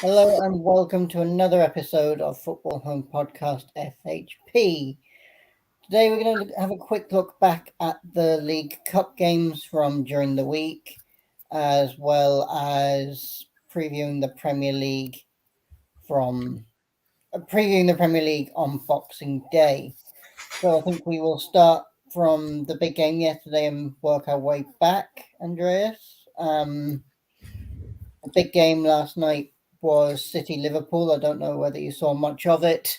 Hello and welcome to another episode of Football Home Podcast FHP. Today we're going to have a quick look back at the League Cup games from during the week, as well as previewing the Premier League on Boxing Day. So I think we will start from the big game yesterday and work our way back, Andreas. The big game last night was City Liverpool. I don't know whether you saw much of it.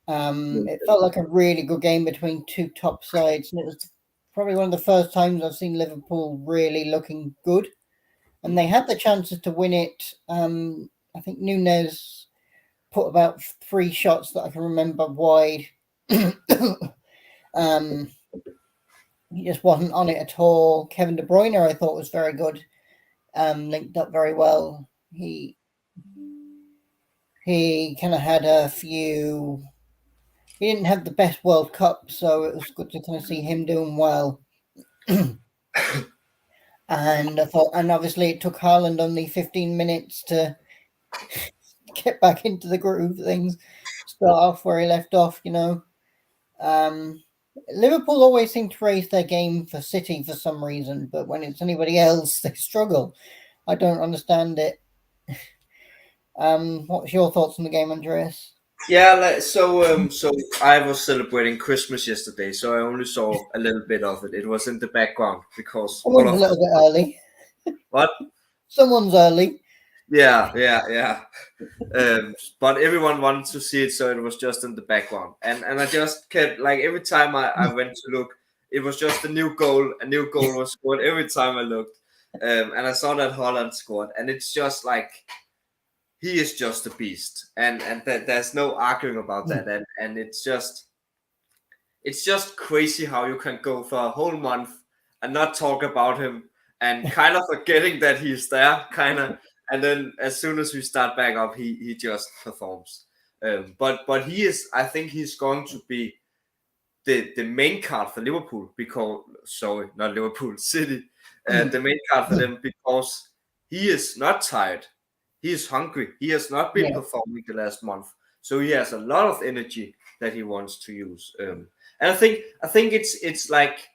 It felt like a really good game between two top sides, and it was probably one of the first times I've seen Liverpool really looking good. And they had the chances to win it. I think Nunez put about 3 shots that I can remember wide. He just wasn't on it at all. Kevin De Bruyne, I thought, was very good. Linked up very well. He kind of had a few. He didn't have the best World Cup, so it was good to kind of see him doing well. And I thought, and obviously it took Haaland only 15 minutes to get back into the groove of things, start off where he left off. Liverpool always seem to raise their game for City for some reason, but when it's anybody else, they struggle. I don't understand it. What's your thoughts on the game, Andreas? Yeah, so I was celebrating Christmas yesterday, so I only saw a little bit of it. It was in the background because Someone's a little bit early. What? Someone's early. Yeah. But everyone wanted to see it, so it was just in the background. And I just kept, like, every time I went to look, it was just a new goal. A new goal was scored every time I looked. And I saw that Haaland scored, and it's just like, he is just a beast, and there's no arguing about that. And it's just crazy how you can go for a whole month and not talk about him and kind of forgetting that he's there, kind of, and then as soon as we start back up, he just performs. But he is, I think he's going to be the main card for Liverpool, because not Liverpool, City, the main card for them, because he is not tired. He is hungry. He has not been performing the last month, so he has a lot of energy that he wants to use. And I think it's like,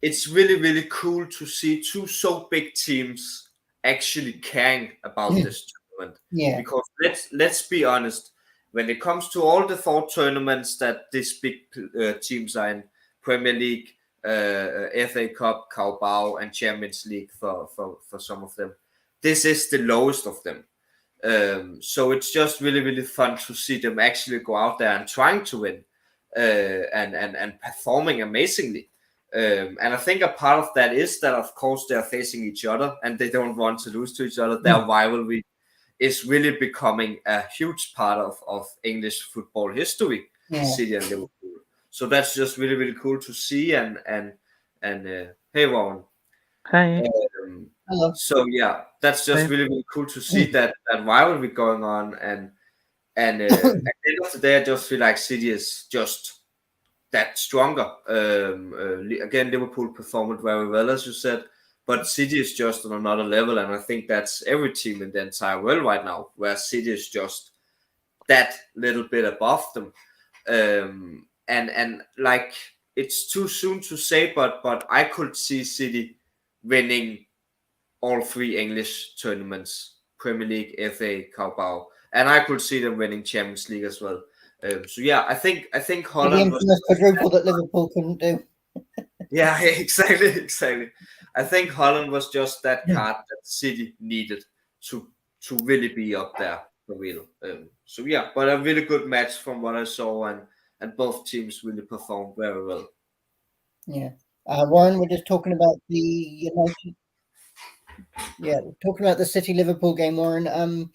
it's really, really cool to see two so big teams actually caring about this tournament. Yeah. Because let's be honest, when it comes to all the 4 tournaments that these big teams are in, Premier League, FA Cup, Carabao, and Champions League for some of them, this is the lowest of them. So it's just really, really fun to see them actually go out there and trying to win, and performing amazingly. And I think a part of that is that, of course, they're facing each other and they don't want to lose to each other. Their rivalry is really becoming a huge part of English football history, City and Liverpool. So that's just really, really cool to see. And hey, Ron. Hi. Hello. So yeah, that's just really, really cool to see that rivalry going on. And at the end of the day, I just feel like City is just that stronger. Again, Liverpool performed very well, as you said, but City is just on another level, and I think that's every team in the entire world right now, where City is just that little bit above them. And like, it's too soon to say, but I could see City winning all 3 English tournaments: Premier League, FA, Carabao, and I could see them winning Champions League as well. So yeah, I think Haaland was the quadruple that Liverpool couldn't do. Yeah, exactly. I think Haaland was just that card that City needed to really be up there for real. So yeah, but a really good match from what I saw, and both teams really performed very well. Yeah, Warren, we're just talking about the United. Yeah, we're talking about the City Liverpool game, Warren. Do you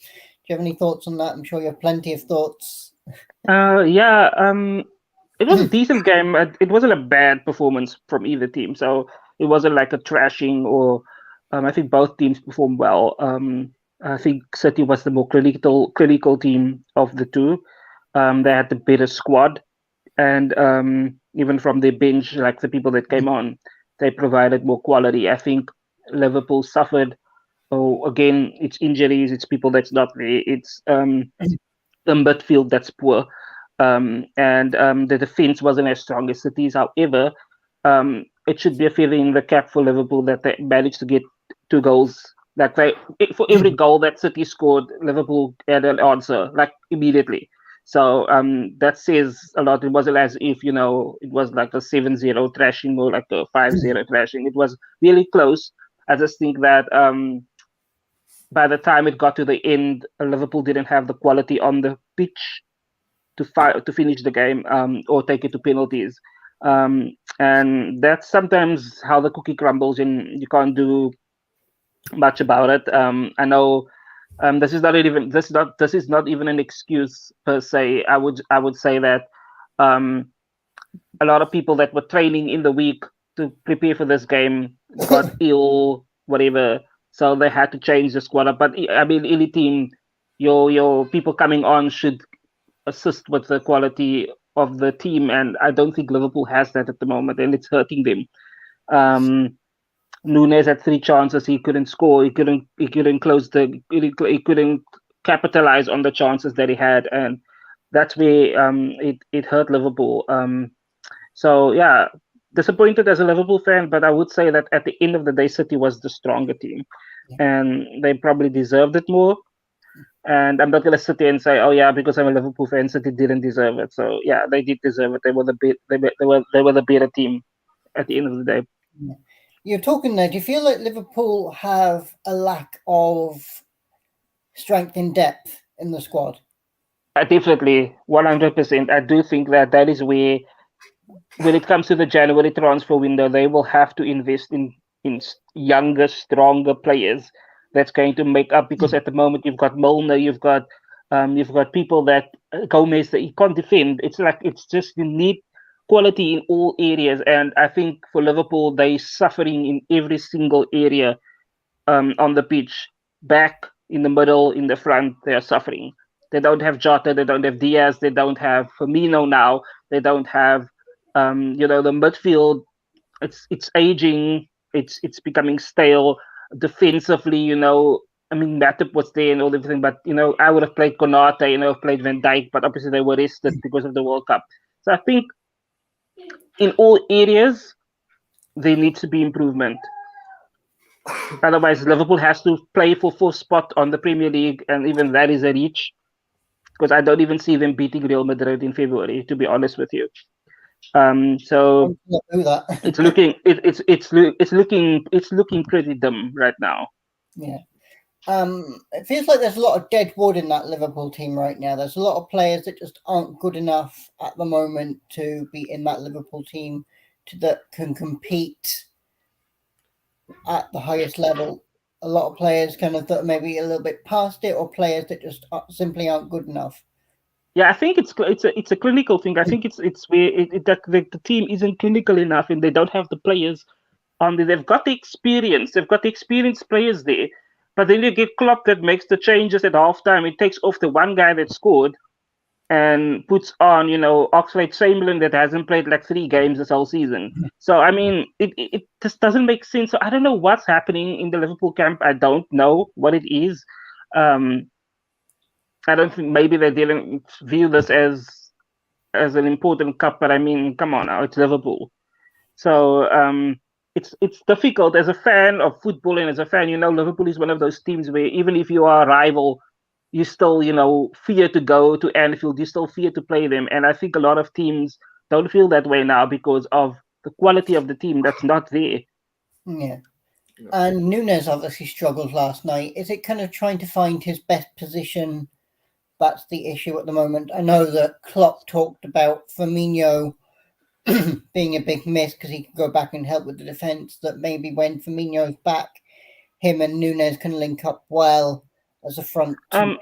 have any thoughts on that? I'm sure you have plenty of thoughts. It was a decent game. It wasn't a bad performance from either team, so it wasn't like a trashing. Or I think both teams performed well. I think City was the more critical team of the two. They had the better squad, and even from the bench, like the people that came on, they provided more quality. I think Liverpool suffered or again, it's injuries, it's people that's not there, it's the midfield that's poor, and the defense wasn't as strong as City's. However, it should be a feather in the cap for Liverpool that they managed to get 2 goals. Like for every goal that City scored, Liverpool had an answer like immediately. So that says a lot. It wasn't as if it was like a 7-0 thrashing or like a 5-0 thrashing. It was really close. I just think that by the time it got to the end, Liverpool didn't have the quality on the pitch to finish the game or take it to penalties. And that's sometimes how the cookie crumbles, and you can't do much about it. I know this is not even an excuse per se. I would say that a lot of people that were training in the week to prepare for this game got ill, whatever. So they had to change the squad up. But I mean, any team, your people coming on should assist with the quality of the team, and I don't think Liverpool has that at the moment, and it's hurting them. Nunes had 3 chances, he couldn't score, he couldn't capitalize on the chances that he had, and that's where it hurt Liverpool. So yeah, disappointed as a Liverpool fan, but I would say that at the end of the day, City was the stronger team, and they probably deserved it more. And I'm not going to sit here and say, oh yeah, because I'm a Liverpool fan, City didn't deserve it. So yeah, they did deserve it. They were the better team at the end of the day. You're talking there. Do you feel like Liverpool have a lack of strength in depth in the squad? Definitely, 100%. I do think that is where, when it comes to the January transfer window, they will have to invest in younger, stronger players that's going to make up, because at the moment you've got Milner, you've got people that Gomez that you can't defend. It's just you need quality in all areas, and I think for Liverpool they're suffering in every single area on the pitch. Back, in the middle, in the front, they are suffering. They don't have Jota, they don't have Diaz, they don't have Firmino now, they don't have the midfield. It's aging, it's becoming stale. Defensively, I mean, Matip was there and all everything, but I would have played Konate, played Van Dijk, but obviously they were rested because of the World Cup. So I think in all areas there needs to be improvement. Otherwise, Liverpool has to play for 4th spot on the Premier League, and even that is a reach, because I don't even see them beating Real Madrid in February, to be honest with you. So it's looking pretty dim right now. Yeah. It feels like there's a lot of dead wood in that Liverpool team right now. There's a lot of players that just aren't good enough at the moment to be in that Liverpool team that can compete at the highest level. A lot of players kind of that maybe a little bit past it, or players that just simply aren't good enough. Yeah, I think it's a clinical thing. I think it's where the team isn't clinical enough, and they don't have the players on there. They've got the experience. They've got the experienced players there, but then you get Klopp that makes the changes at halftime. It takes off the one guy that scored and puts on, Oxlade-Chamberlain that hasn't played like 3 games this whole season. So I mean, it just doesn't make sense. So I don't know what's happening in the Liverpool camp. I don't know what it is. I don't think, maybe they didn't view this as an important cup, but I mean, come on now, it's Liverpool. So it's difficult as a fan of football, and as a fan, Liverpool is one of those teams where even if you are a rival, you still, fear to go to Anfield, you still fear to play them. And I think a lot of teams don't feel that way now because of the quality of the team that's not there. Yeah. And Nunes obviously struggled last night. Is it kind of trying to find his best position? That's the issue at the moment. I know that Klopp talked about Firmino being a big miss because he can go back and help with the defence, that maybe when Firmino's back, him and Nunes can link up well as a front. I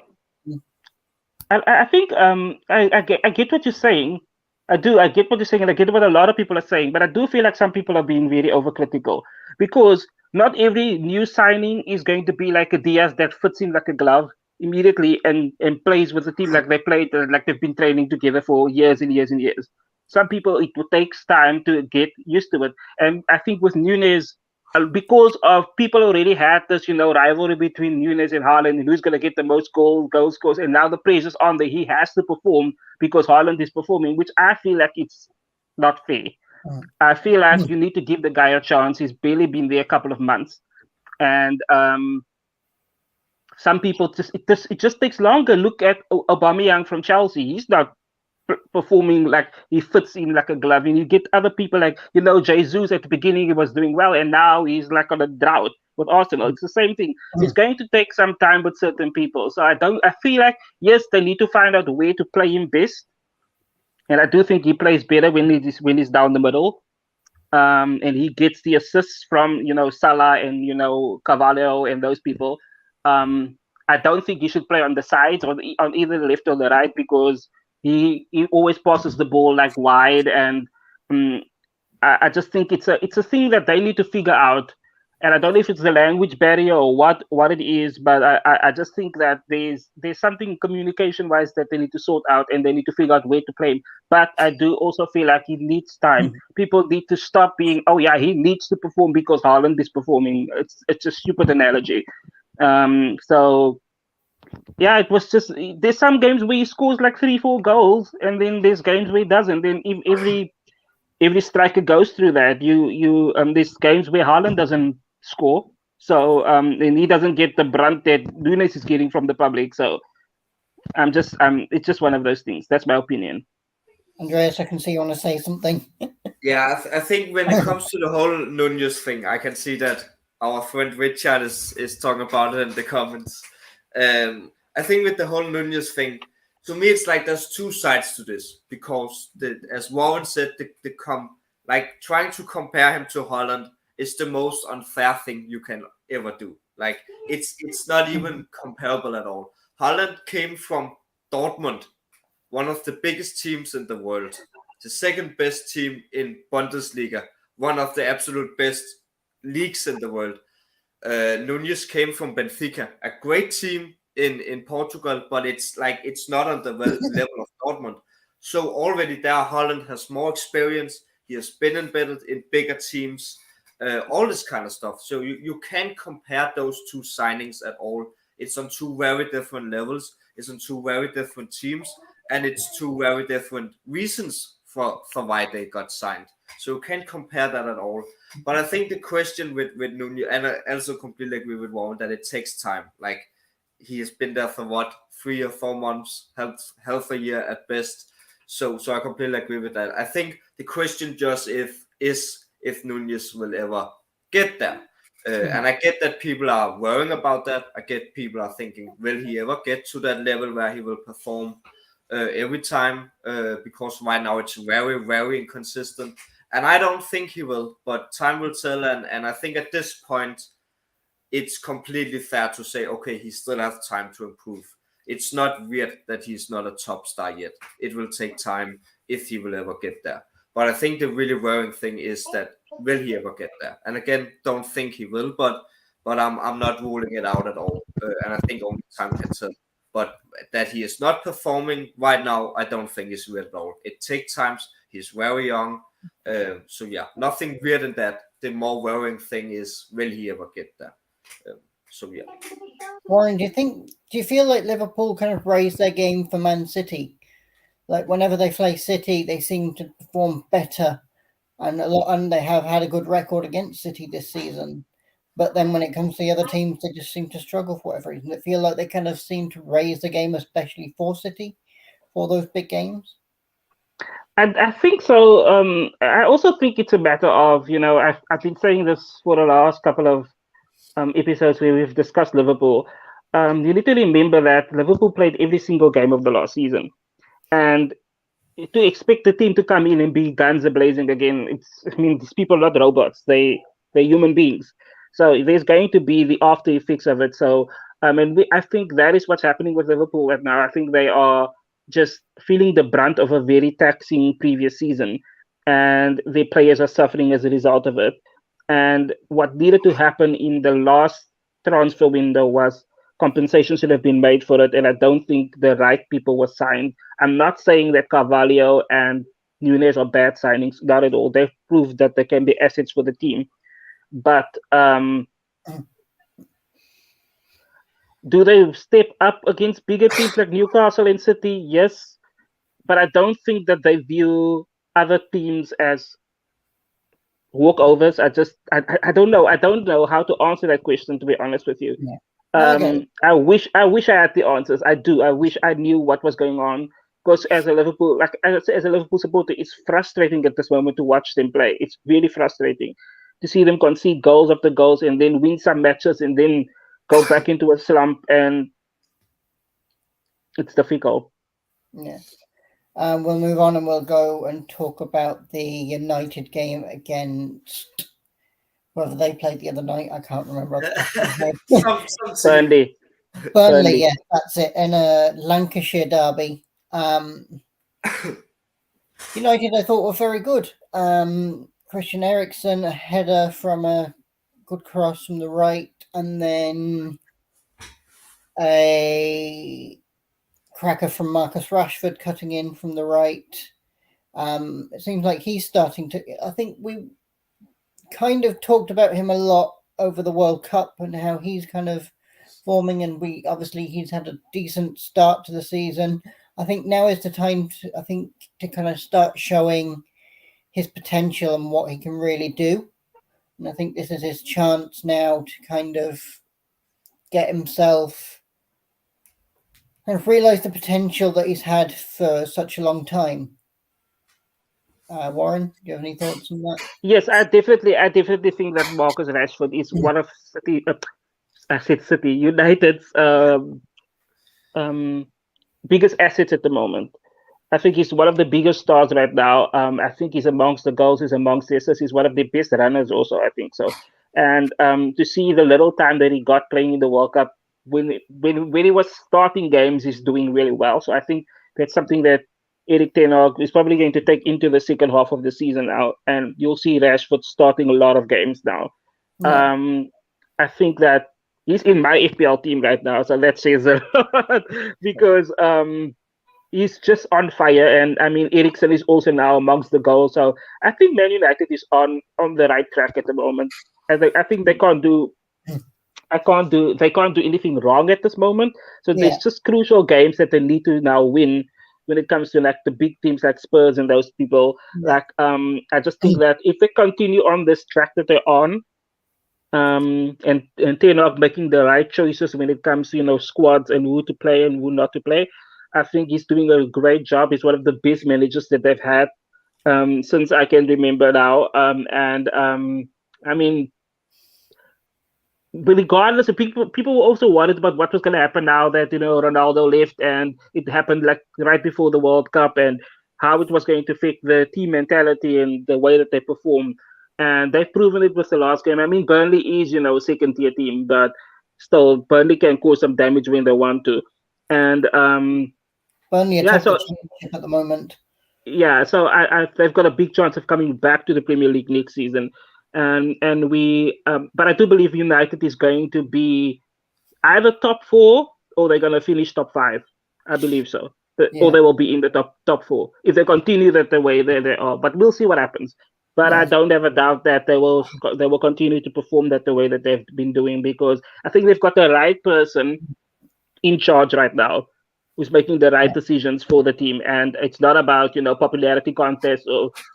think I get what you're saying. I get what you're saying, and I get what a lot of people are saying, but I do feel like some people are being very overcritical, because not every new signing is going to be like a Diaz that fits in like a glove immediately and plays with the team like they played, like they've been training together for years and years and years. Some people, it takes time to get used to it. And I think with Nunes, because of people already had this, rivalry between Nunes and Haaland, and who's going to get the most goal scores, and now the pressure's on that he has to perform because Haaland is performing, which I feel like it's not fair. I feel like you need to give the guy a chance. He's barely been there a couple of months, and some people it just takes longer. Look at Aubameyang from Chelsea. He's not performing like he fits in like a glove, and you get other people like Jesus. At the beginning he was doing well, and now he's like on a drought with Arsenal. It's the same thing. It's going to take some time with certain people. So I feel like, yes, they need to find out where to play him best, and I do think he plays better when he's down the middle, and he gets the assists from Salah and Carvalho and those people. I don't think he should play on the sides or on either the left or the right, because he always passes the ball like wide, and I just think it's a thing that they need to figure out. And I don't know if it's the language barrier or what it is, but I just think that there's something communication wise that they need to sort out, and they need to figure out where to play him. But I do also feel like he needs time. People need to stop being, oh yeah, he needs to perform because Haaland is performing. It's a stupid analogy. So yeah, it was just, there's some games where he scores like 3-4 goals, and then there's games where he doesn't. Then every striker goes through that. There's games where Haaland doesn't score, so and he doesn't get the brunt that Nunes is getting from the public. So it's just one of those things. That's my opinion. Andreas, I can see you want to say something. Yeah, I think when it comes to the whole Nunez thing, I can see that our friend Richard is talking about it in the comments. I think with the whole Nunez thing, to me, it's like there's two sides to this, because as Warren said, trying to compare him to Haaland is the most unfair thing you can ever do. Like, it's not even comparable at all. Haaland came from Dortmund, one of the biggest teams in the world, the second best team in Bundesliga, one of the absolute best leagues in the world. Nunez came from Benfica, a great team in Portugal, but it's not on the level of Dortmund. So already there, Haaland has more experience. He has been embedded in bigger teams, all this kind of stuff. So you can't compare those two signings at all. It's on two very different levels. It's on two very different teams, and it's two very different reasons for why they got signed. So you can't compare that at all. But I think the question with Nunez, and I also completely agree with Warren, that it takes time. Like, he has been there for 3 or 4 months, half a year at best. So I completely agree with that. I think the question just is if Nunez will ever get there. And I get that people are worrying about that. I get people are thinking, will he ever get to that level where he will perform every time? Because right now it's very, very inconsistent. And I don't think he will, but time will tell. And I think at this point, it's completely fair to say, okay, he still has time to improve. It's not weird that he's not a top star yet. It will take time if he will ever get there. But I think the really worrying thing is that, will he ever get there? And again, don't think he will, but I'm not ruling it out at all. And I think only time can tell. But that he is not performing right now, I don't think is weird at all. It takes time. He's very young. So yeah, nothing weird in that. The more worrying thing is, will he ever get there? So yeah. Warren, do you feel like Liverpool kind of raised their game for Man City? Like, whenever they play City, they seem to perform better, and they have had a good record against City this season. But then when it comes to the other teams, they just seem to struggle for whatever reason. I feel like they kind of seem to raise the game, especially for City, for those big games. And I think so. I also think it's a matter of, I've been saying this for the last couple of episodes where we've discussed Liverpool. You need to remember that Liverpool played every single game of the last season, and to expect the team to come in and be guns a-blazing again, these people are not robots. They're human beings. So there's going to be the after effects of it. So I think that is what's happening with Liverpool right now. I think they are just feeling the brunt of a very taxing previous season, and their players are suffering as a result of it. And what needed to happen in the last transfer window was compensation should have been made for it, and I don't think the right people were signed. I'm not saying that Carvalho and Nunes are bad signings, not at all. They've proved that they can be assets for the team. but do they step up against bigger teams like Newcastle and City? Yes, but I don't think that they view other teams as walkovers. I don't know. I don't know how to answer that question, to be honest with you. Yeah. Okay. I wish I had the answers. I do. I wish I knew what was going on. Because as a Liverpool, like as a Liverpool supporter, it's frustrating at this moment to watch them play. It's really frustrating to see them concede goals after goals and then win some matches and then go back into a slump, and it's difficult. Yeah. We'll move on and we'll go and talk about the United game against whether they played the other night. I can't remember. Burnley. Burnley, yeah, that's it. In a Lancashire derby. United, I thought, were very good. Christian Eriksen, a header from a good cross from the right, and then a cracker from Marcus Rashford cutting in from the right. It seems like he's starting to. I think we kind of talked about him a lot over the World Cup and how he's kind of forming, and he's had a decent start to the season. I think now is the time to kind of start showing his potential and what he can really do. And I think this is his chance now to kind of get himself and realize the potential that he's had for such a long time. Warren, do you have any thoughts on that? Yes, I definitely think that Marcus Rashford is one of City United's biggest assets at the moment. I think he's one of the biggest stars right now. I think he's amongst the goals, he's amongst the assists, he's one of the best runners also, I think so. And to see the little time that he got playing in the World Cup, when he was starting games, he's doing really well. So I think that's something that Erik ten Hag is probably going to take into the second half of the season now, and you'll see Rashford starting a lot of games now. Yeah. I think that he's in my FPL team right now, so that says a lot because he's just on fire, and I mean Eriksen is also now amongst the goals. So I think Man United is on the right track at the moment. I think they can't do anything wrong at this moment. So there's just crucial games that they need to now win when it comes to like the big teams like Spurs and those people. Like I just think that if they continue on this track that they're on, and Ten Hag making the right choices when it comes to squads and who to play and who not to play, I think he's doing a great job. He's one of the best managers that they've had since I can remember now. I mean, but regardless, people were also worried about what was going to happen now that Ronaldo left, and it happened like right before the World Cup, and how it was going to affect the team mentality and the way that they perform. And they've proven it with the last game. I mean, Burnley is a second tier team, but still, Burnley can cause some damage when they want to. And Burnley are top of the championship at the moment. Yeah, so they've got a big chance of coming back to the Premier League next season. And we, but I do believe United is going to be either top 4 or they're going to finish top 5. I believe so, or they will be in the top 4 if they continue that the way they are. But we'll see what happens. But I don't have a doubt that they will continue to perform that the way that they've been doing, because I think they've got the right person in charge right now, who's making the right decisions for the team. And it's not about popularity contests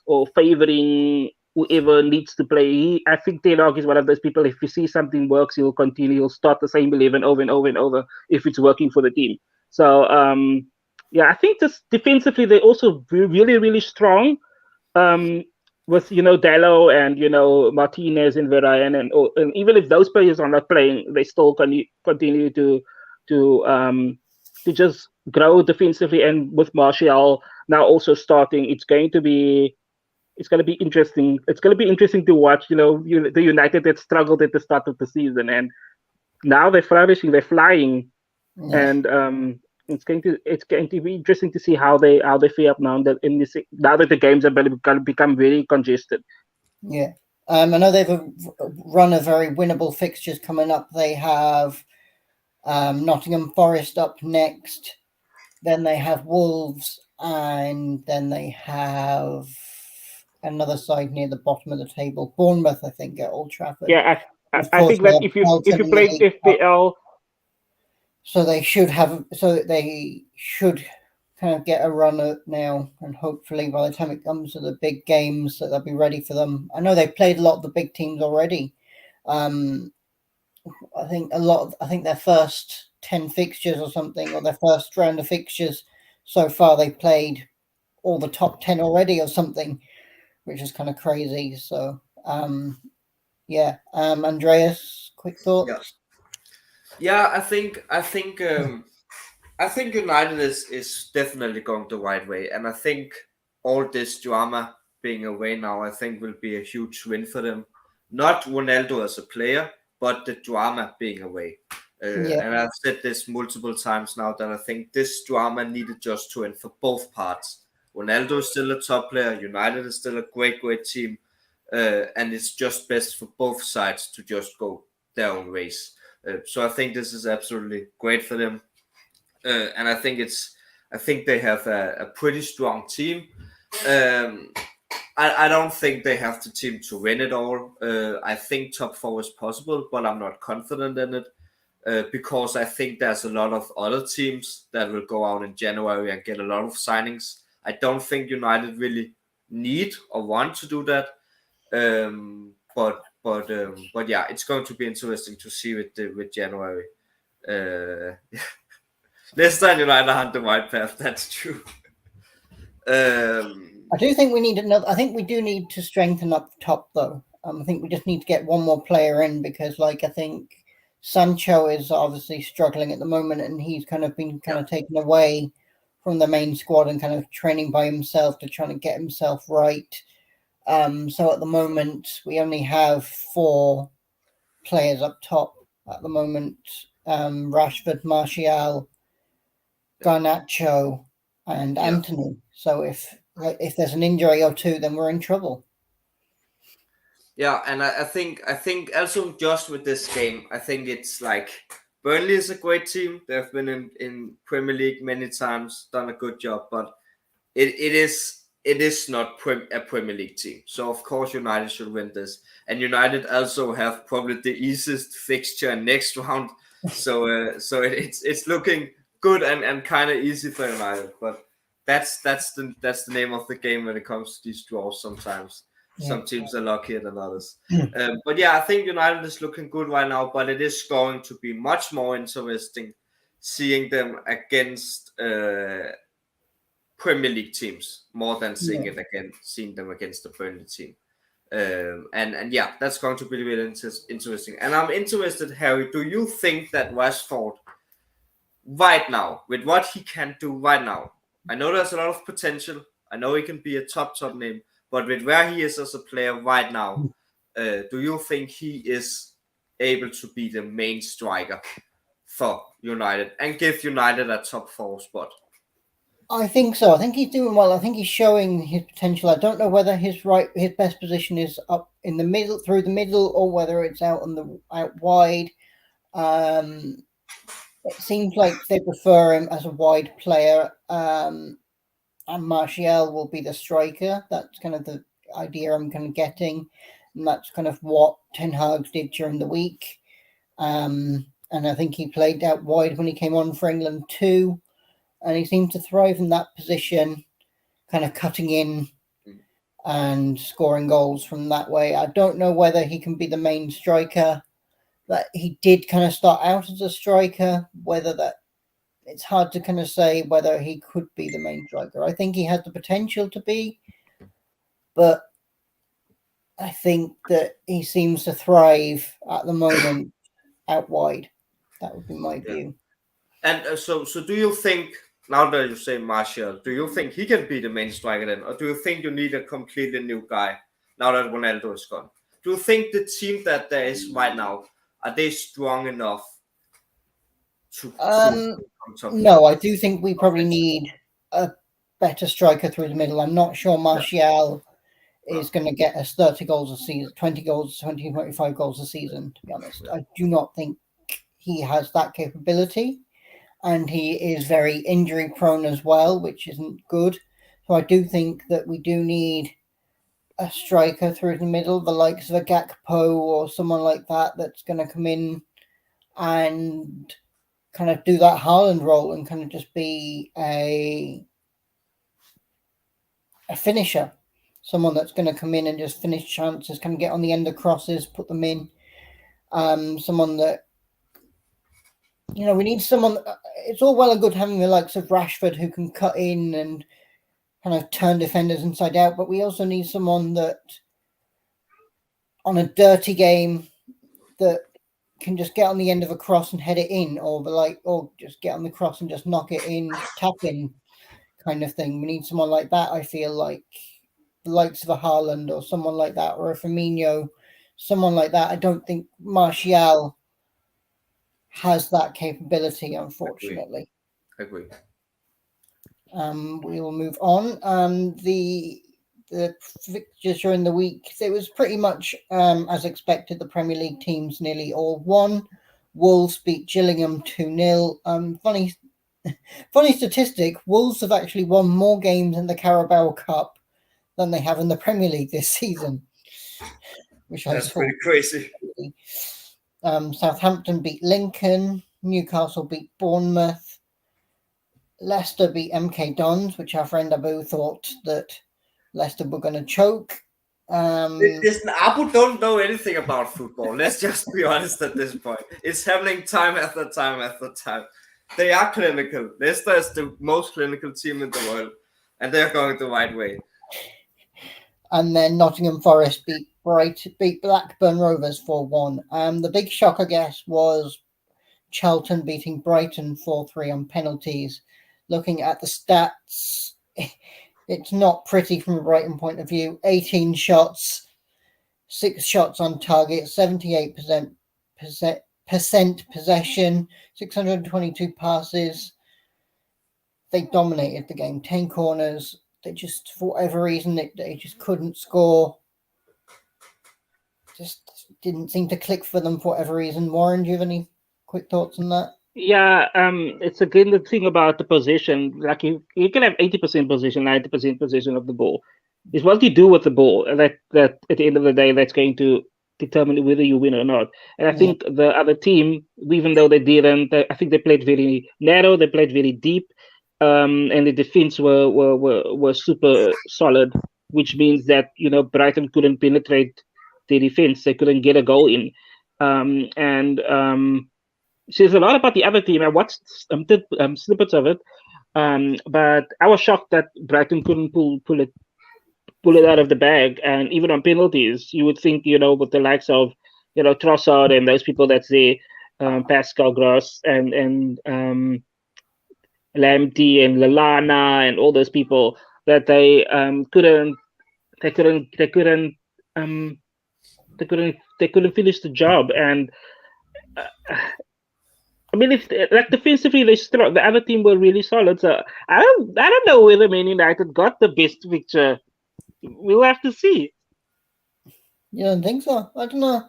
or favoring whoever needs to play. I think Ten Hag is one of those people. If you see something works, he'll continue. He'll start the same 11 over and over and over if it's working for the team. So I think just defensively they're also really, really strong. With Dalot and Martinez and Varane, and even if those players are not playing, they still continue to just grow defensively. And with Martial now also starting, it's going to be interesting. It's going to be interesting to watch. The United that struggled at the start of the season, and now they're flourishing, they're flying, and it's going to be interesting to see how they fare up now that now that the games are going to become very congested. Yeah, I know they've a run of very winnable fixtures coming up. They have Nottingham Forest up next, then they have Wolves, and then they have another side near the bottom of the table. Bournemouth, I think, at Old Trafford. Yeah, I Of course, think that they if have you Bolton in the played League Cup, FPL, so they should kind of get a run at now, and hopefully by the time it comes to the big games, that they'll be ready for them. I know they've played a lot of the big teams already. I think their first 10 fixtures or something, or their first round of fixtures so far, they played all the top 10 already or something, which is kind of crazy. So Andreas, quick thoughts? Yeah, I think United is definitely going the right way, and I think all this drama being away now, I think will be a huge win for them. Not Ronaldo as a player, but the drama being away. And I've said this multiple times now that I think this drama needed just to end for both parts. Ronaldo is still a top player. United is still a great team, and it's just best for both sides to just go their own ways. So I think this is absolutely great for them. And I think they have a pretty strong team. I don't think they have the team to win it all. I think top 4 is possible, but I'm not confident in it because I think there's a lot of other teams that will go out in January and get a lot of signings. I don't think United really need or want to do that. But yeah, it's going to be interesting to see with January. Leicester and United are on the right path. That's true. I do think we need another. I think we do need to strengthen up top, though. I think we just need to get one more player in because, I think Sancho is obviously struggling at the moment, and he's kind of been taken away from the main squad and kind of training by himself to try to get himself right. So at the moment, we only have 4 players up top at the moment: Rashford, Martial, Garnacho, and Anthony. So if there's an injury or two, then we're in trouble. Yeah, and I think also just with this game, I think it's like Burnley is a great team. They've been in Premier League many times, done a good job, but it is not a Premier League team. So of course United should win this, and United also have probably the easiest fixture next round. So it's looking good and kind of easy for United, but that's the name of the game when it comes to these draws. Sometimes some teams are luckier than others. But yeah, I think United is looking good right now, but it is going to be much more interesting seeing them against Premier League teams more than seeing them against the Burnley team. And yeah, that's going to be really interesting. And I'm interested, Harry, do you think that Rashford right now, with what he can do right now, I know there's a lot of potential, I know he can be a top name, but with where he is as a player right now, do you think he is able to be the main striker for United and give United a top 4 spot? I think so. I think he's doing well. I think he's showing his potential. I don't know whether his best position is up in the middle, through the middle, or whether it's out wide. It seems like they prefer him as a wide player. And Martial will be the striker. That's kind of the idea I'm kind of getting. And that's kind of what Ten Hag did during the week. And I think he played out wide when he came on for England too. And he seemed to thrive in that position, kind of cutting in and scoring goals from that way. I don't know whether he can be the main striker. That he did kind of start out as a striker, it's hard to kind of say whether he could be the main striker. I think he had the potential to be, but I think that he seems to thrive at the moment out wide. That would be my view. And so do you think, now that you say Martial, do you think he can be the main striker then? Or do you think you need a completely new guy now that Ronaldo is gone? Do you think the team that there is right now, are they strong enough to no, I do think we probably need a better striker through the middle. I'm not sure Martial is going to get us 30 goals a season, 25 goals a season, to be honest. I do not think he has that capability. And he is very injury prone as well, which isn't good. So I do think that we do need a striker through the middle, the likes of a Gakpo or someone like that, that's going to come in and kind of do that Haaland role and kind of just be a finisher. Someone that's going to come in and just finish chances, kind of get on the end of crosses, put them in. Someone that, we need someone. It's all well and good having the likes of Rashford who can cut in and kind of turn defenders inside out, but we also need someone that, on a dirty game, that can just get on the end of a cross and head it in, or just get on the cross and just knock it in, tap in, kind of thing. We need someone like that. I feel like the likes of a Haaland or someone like that, or a Firmino, someone like that. I don't think Martial has that capability, unfortunately. Agree. We will move on. The fixtures during the week, it was pretty much as expected. The Premier League teams nearly all won. Wolves beat Gillingham 2-0. Funny statistic, Wolves have actually won more games in the Carabao Cup than they have in the Premier League this season. That's pretty crazy. Southampton beat Lincoln. Newcastle beat Bournemouth. Leicester beat MK Dons, which our friend Abu thought that Leicester were going to choke. Listen, Abu don't know anything about football. Let's just be honest at this point. It's happening time after time after time. They are clinical. Leicester is the most clinical team in the world, and they're going the right way. And then Nottingham Forest beat Blackburn Rovers 4-1. The big shock, I guess, was Charlton beating Brighton 4-3 on penalties. Looking at the stats, it's not pretty from a Brighton point of view. 18 shots, 6 shots on target, 78% possession, 622 passes. They dominated the game. 10 corners. They just, for whatever reason, they just couldn't score. Just didn't seem to click for them for whatever reason. Warren, do you have any quick thoughts on that? Yeah, it's again the thing about the possession. Like you can have 80% possession, 90% possession of the ball. It's what you do with the ball that at the end of the day that's going to determine whether you win or not. And I think the other team, even though they didn't, I think they played very narrow. They played very deep, and the defense were super solid, which means that Brighton couldn't penetrate the defense. They couldn't get a goal in, So there's a lot about the other team. I watched snippets of it, but I was shocked that Brighton couldn't pull it out of the bag. And even on penalties, you would think, with the likes of, Trossard and those people that's there, Pascal Gross and Lamptey and Lallana and all those people, that they couldn't finish the job. And I mean, if like defensively they strong, the other team were really solid. So I don't know whether Man United got the best picture. We'll have to see. You don't think so? I don't know.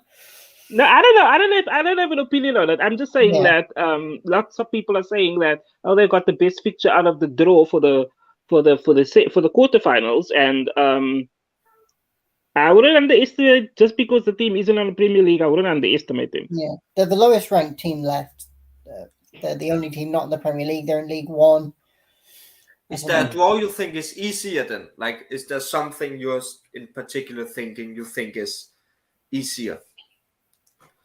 No, I don't know. I don't have an opinion on it. I'm just saying that lots of people are saying that they got the best picture out of the draw for the quarterfinals, and I wouldn't underestimate, just because the team isn't on the Premier League. I wouldn't underestimate them. Yeah, they're the lowest ranked team left. They're the only team not in the Premier League. They're in League One. Is there a draw you think is easier then? Like, is there something you're in particular thinking you think is easier?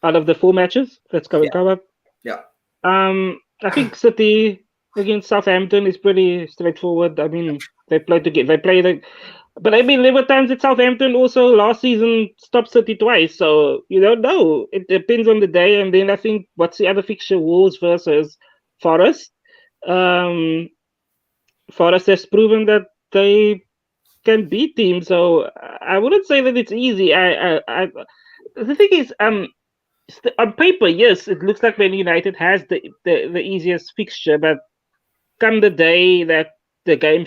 Out of the 4 matches that's going to come up? Yeah. I think City against Southampton is pretty straightforward. I mean, they play together. But I mean, there were times at Southampton also last season stopped City twice, so you don't know. It depends on the day. And then I think, what's the other fixture? Wolves versus Forest. Forest has proven that they can beat teams, so I wouldn't say that it's easy. The thing is, on paper, yes, it looks like Man United has the easiest fixture, but come the day that the game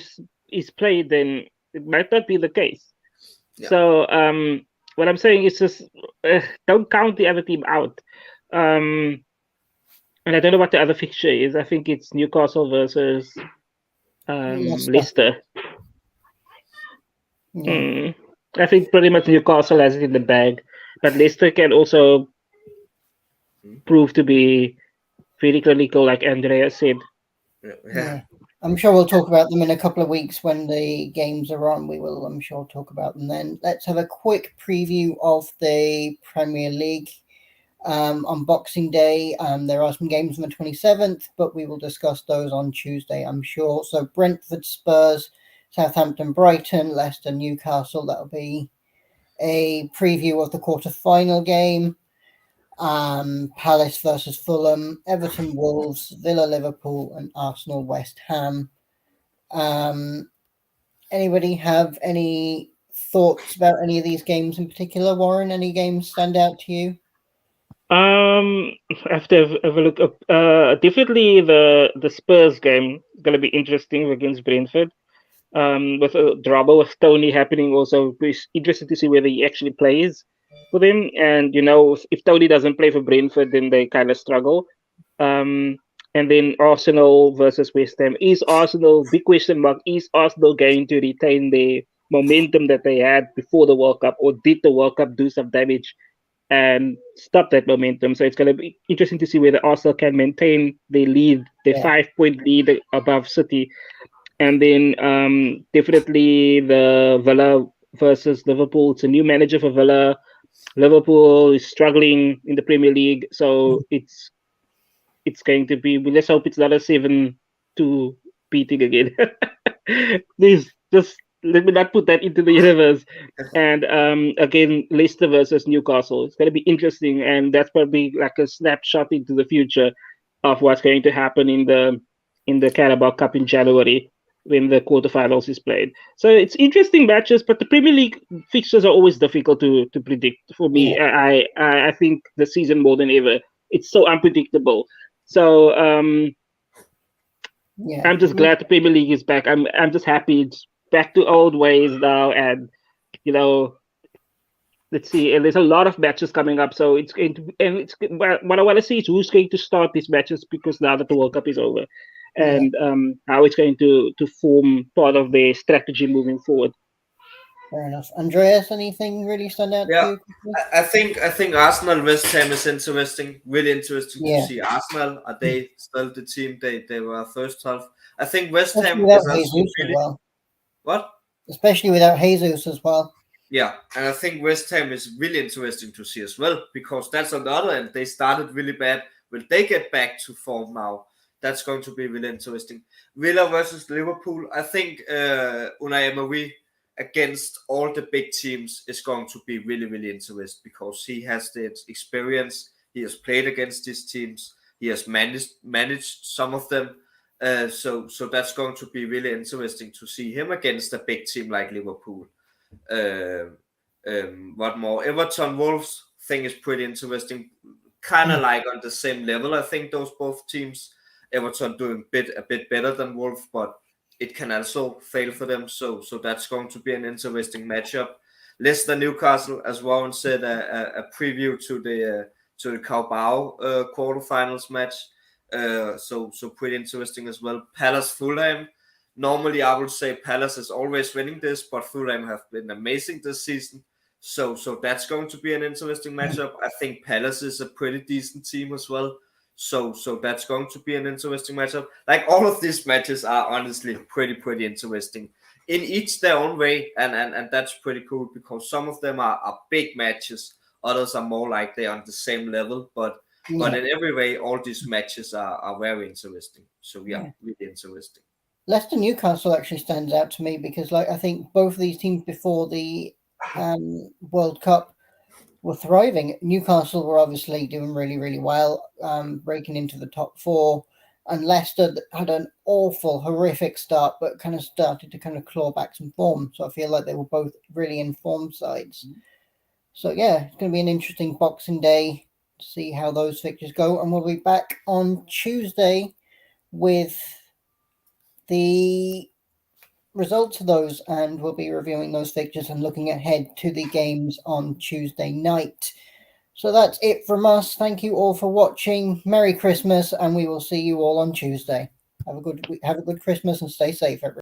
is played, then it might not be the case. Yeah. So what I'm saying is just don't count the other team out. And I don't know what the other fixture is. I think it's Newcastle versus Leicester. Yeah. I think pretty much Newcastle has it in the bag, but Leicester can also prove to be very clinical, like Andrea said. Yeah. I'm sure we'll talk about them in a couple of weeks when the games are on. We will, I'm sure, talk about them then. Let's have a quick preview of the Premier League. On Boxing Day, there are some games on the 27th, but we will discuss those on Tuesday, I'm sure. So Brentford, Spurs, Southampton, Brighton, Leicester, Newcastle. That'll be a preview of the quarter-final game. Palace versus Fulham, Everton, Wolves, Villa, Liverpool, and Arsenal, West Ham. Anybody have any thoughts about any of these games in particular, Warren? Any games stand out to you? I have to have a look up. Definitely the Spurs game is going to be interesting against Brentford. With a drama with Tony happening, also it's interesting to see whether he actually plays for them. And if Tony doesn't play for Brentford, then they kind of struggle. And then Arsenal versus West Ham. Is Arsenal, big question mark, is Arsenal going to retain the momentum that they had before the World Cup, or did the World Cup do some damage and stop that momentum? So it's going to be interesting to see whether Arsenal can maintain the lead, the 5-point lead above City. And then definitely the Villa versus Liverpool. It's a new manager for Villa. Liverpool is struggling in the Premier League, so it's going to be. Let's hope it's not a 7-2 beating again. Please just let me not put that into the universe. And again, Leicester versus Newcastle. It's going to be interesting, and that's probably like a snapshot into the future of what's going to happen in the Carabao Cup in January, when the quarterfinals is played. So it's interesting matches, but the Premier League fixtures are always difficult to predict for me. Yeah. I think the season more than ever, it's so unpredictable. So I'm just glad the Premier League is back. I'm just happy it's back to old ways now, and let's see. And there's a lot of matches coming up, so it's going to. And it's what I want to see is who's going to start these matches, because now that the World Cup is over, and how it's going to form part of the strategy moving forward. Fair enough. Andreas, anything really stand out to you? I think Arsenal West Ham is interesting. Really interesting to see Arsenal. Are they still the team they were first half? I think West Ham is also really, what? Especially without Jesus as well. Yeah, and I think West Ham is really interesting to see as well, because that's on the other end. They started really bad. Will they get back to form now? That's going to be really interesting. Villa versus Liverpool. I think Unai Emery against all the big teams is going to be really, really interesting, because he has the experience. He has played against these teams. He has managed some of them. So that's going to be really interesting to see him against a big team like Liverpool. What more? Everton Wolves thing is pretty interesting. Kind of like on the same level. I think those both teams. Everton doing a bit better than Wolves, but it can also fail for them. So that's going to be an interesting matchup. Leicester Newcastle, as Warren said, a preview to the Carabao quarterfinals match. So pretty interesting as well. Palace Fulham. Normally, I would say Palace is always winning this, but Fulham have been amazing this season. So that's going to be an interesting matchup. I think Palace is a pretty decent team as well. So that's going to be an interesting matchup. Like, all of these matches are honestly pretty interesting in each their own way, and that's pretty cool, because some of them are big matches, others are more like they're on the same level, but in every way, all these matches are very interesting. So really interesting. Leicester Newcastle actually stands out to me, because I think both of these teams before the World Cup were thriving. Newcastle were obviously doing really, really well, breaking into the top 4, and Leicester had an awful, horrific start, but kind of started to kind of claw back some form. So I feel like they were both really informed sides. So it's going to be an interesting Boxing Day to see how those fixtures go, and we'll be back on Tuesday with the results of those, and we'll be reviewing those fixtures and looking ahead to the games on Tuesday night. So that's it from us. Thank you all for watching. Merry Christmas, and we will see you all on Tuesday. Have a good Christmas and stay safe, everyone.